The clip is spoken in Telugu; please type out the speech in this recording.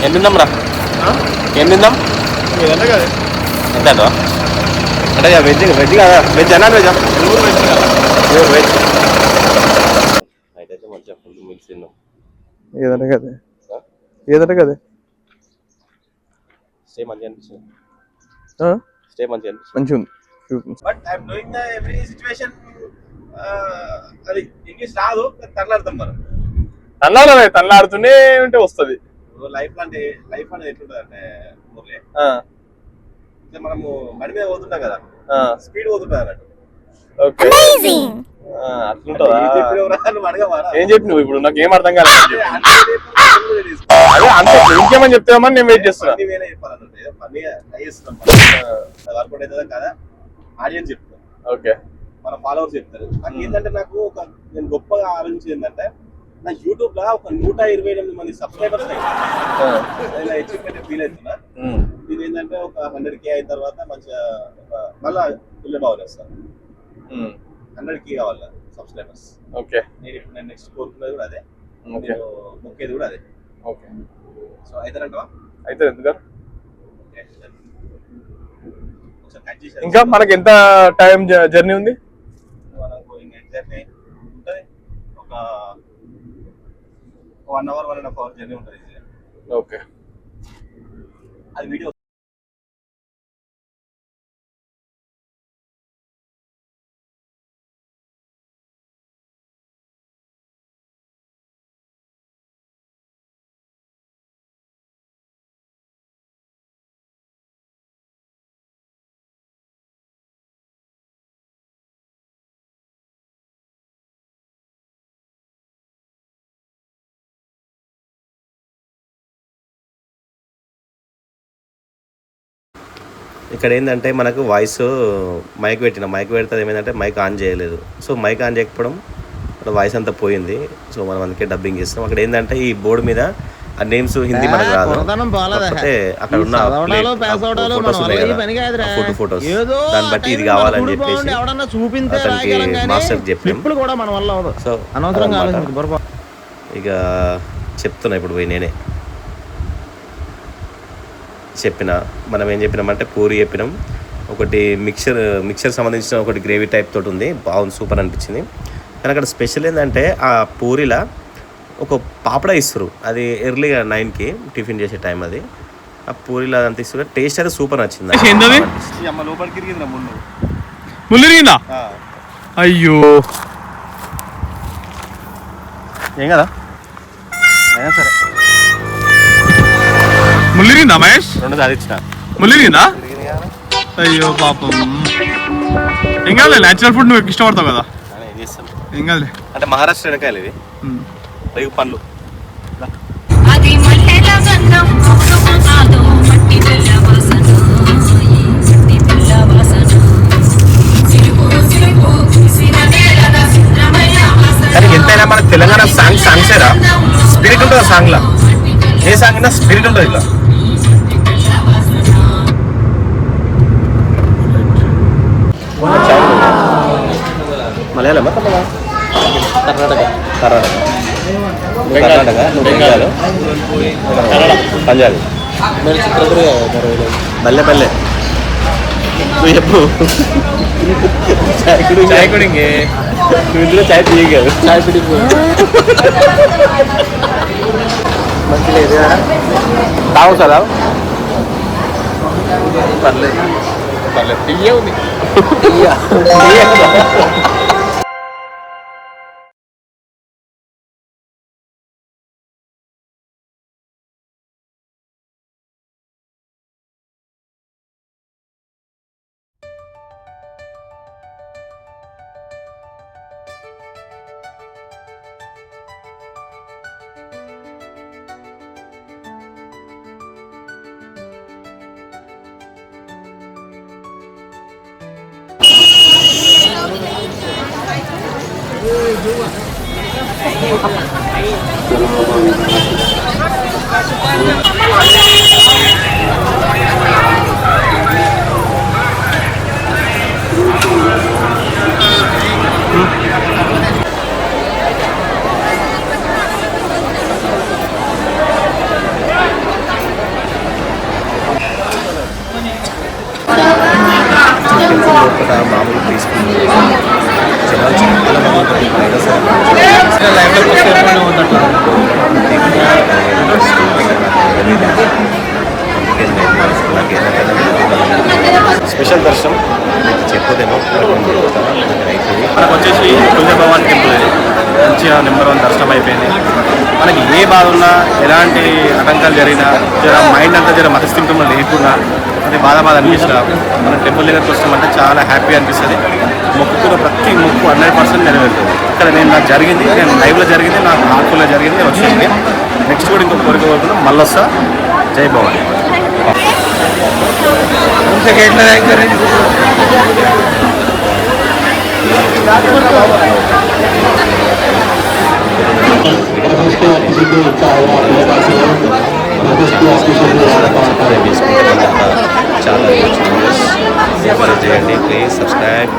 ఏం తిందాం రా? ఏం తిందాం? ఎంత అంటే వెజ్ వెజ్ కదా? వెజ్ అన్నా వెజ్? వెజ్ అయితే మంచిగా ఫుల్ మిక్స్ తిన్నాం. ఏదన్నా కదే ఏదన్నా కదే స్టే మంచిగా అనిపిస్తుంది. స్టే మంచిగా ఉంది. But I'm doing the every situation. అది ఇంగ్లీష్ రాదు, తనలాడతాం మనం. తనలాడుతూనే ఉంటే వస్తుంది. లైఫ్ అంటే లైఫ్ అనేది ఎట్లుంటుంది అంటే మురళి, మనము బండి మీద పోతుంటాం కదా, స్పీడ్ పోతుంటా అన్నట్టు. ఏం చెప్పినావు ఇప్పుడు? నాకు ఏం అర్థం కాలేదు. అంతే, ఇంకేమని చెప్తామని నేను వెయిట్ చేస్తున్నా. వర్కౌట్ అవుతుందా కదా ఆడియన్స్ చెప్తారు, ఓకే, మన ఫాలోవర్స్ చెప్తారు. నాకు ఏంటంటే నాకు నేను గొప్పగా ఆలోచించేది ఏంటంటే నా యూట్యూబ్ లో ఒక 128 మంది సబ్స్క్రైబర్స్ అచీవ్మెంట్ ఫీల్ అవుతున్నా. ఇది ఏంటంటే ఒక 100K అయిన తర్వాత మంచిగా మళ్ళా ఇల్లు బాగులేస్తాను. 100K కావాలి సబ్స్క్రైబర్స్. ఓకే, నేను నెక్స్ట్ కోరుకునేది కూడా అదే, నేను మొక్కేది కూడా అదే. ఓకే, సో అవుతారంటవా? అయితే ఎందుకు ఇంకా మనకి ఎంత టైం జర్నీ ఉంది? మనకు జర్నీ ఉంటుంది ఒక 1 hour 1.5 hour జర్నీ ఉంటుంది. ఓకే, అది వీడియో. ఇక్కడ ఏంటంటే మనకు వాయిస్ మైక్ పెడితే ఏమైందంటే మైక్ ఆన్ చేయలేదు. సో మైక్ ఆన్ చేయకపోవడం వాయిస్ అంతా పోయింది. సో మనం అందుకే డబ్బింగ్ చేస్తాం. అక్కడ ఏంటంటే ఈ బోర్డు మీద ఆ నేమ్స్ హిందీ మనకు రాదు, కాకపోతే అక్కడ ఉన్న ఫొటోస్ ఉన్నాయి కదా, ఫొటోస్, దాన్ని బట్టి ఇది కావాలని చెప్పేసి అతనికి మాస్టర్ చెప్పాం. సో ఇక చెప్తున్నా ఇప్పుడు పోయి నేనే చెప్పిన. మనం ఏం చెప్పినామంటే పూరి చెప్పినాం, ఒకటి మిక్చర్ సంబంధించిన ఒకటి గ్రేవీ టైప్ తోటి ఉంది, బాగుంది, సూపర్ అనిపించింది. కానీ అక్కడ స్పెషల్ ఏంటంటే ఆ పూరిలా ఒక పాపడ ఇస్తారు, అది ఎర్లీగా 9కి టిఫిన్ చేసే టైం. అది ఆ పూరిలా అంత ఇస్తారు, టేస్ట్ అయితే సూపర్ నచ్చింది. అయ్యో ఏం కదా, అయినా సరే ముల్లిరిందా మహేష్? 2 సాధించిన ముల్లిరిందా? అయ్యో పాపం. ఏం కాదులే, న్యాచురల్ ఫుడ్ నువ్వు ఇష్టపడతావు కదా, ఏం చేస్తాను. ఏం కాదులే. అంటే మహారాష్ట్ర వెనకాయలు ఇవి రేగు పండ్లు. కానీ ఎంతైనా మన తెలంగాణ సాంగ్సేరా స్పిరిట్ ఉంటుంది. ఆ సాంగ్లో ఏ సాంగ్ అయినా స్పిరిట్ ఉంటుంది. ఇట్లా మలయాళమా తమిళ? కర్ణాటక బెంగాల్ పంజాబీ బల్లె బల్లె నువ్వు చెప్పు. చాయ్ కుడింగే నువ్వు ఇందులో చాయ్ తీయ కాదు, చాయ్ పిడి మంచి లేదు తాగు కదా. పర్లేదు పర్లేదు, తీయ ఉంది. నెంబర్ 1 దర్శనం అయిపోయింది. మనకి ఏ బాధ ఉన్నా ఎలాంటి ఆటంకాలు జరిగినా మైండ్ అంతా మతస్థిమితంలో లేకుండా అది బాధ అనిపించిన మన టెంపుల్ దగ్గరికి వస్తామంటే చాలా హ్యాపీ అనిపిస్తుంది. మొక్కుకున్న ప్రతి మొక్కు 100% నెరవేరుతుంది. ఇక్కడ నాకు జరిగింది, నేను లైవ్లో జరిగింది, నాకు హార్ట్ఫుల్గా జరిగింది, వచ్చింది. నెక్స్ట్ కూడా ఇంకో కోరిక కోరుకున్నాం, మళ్ళీ వస్తా. జై భవాని. చాలా చేయండి, ప్లీజ్ సబ్స్క్రైబ్.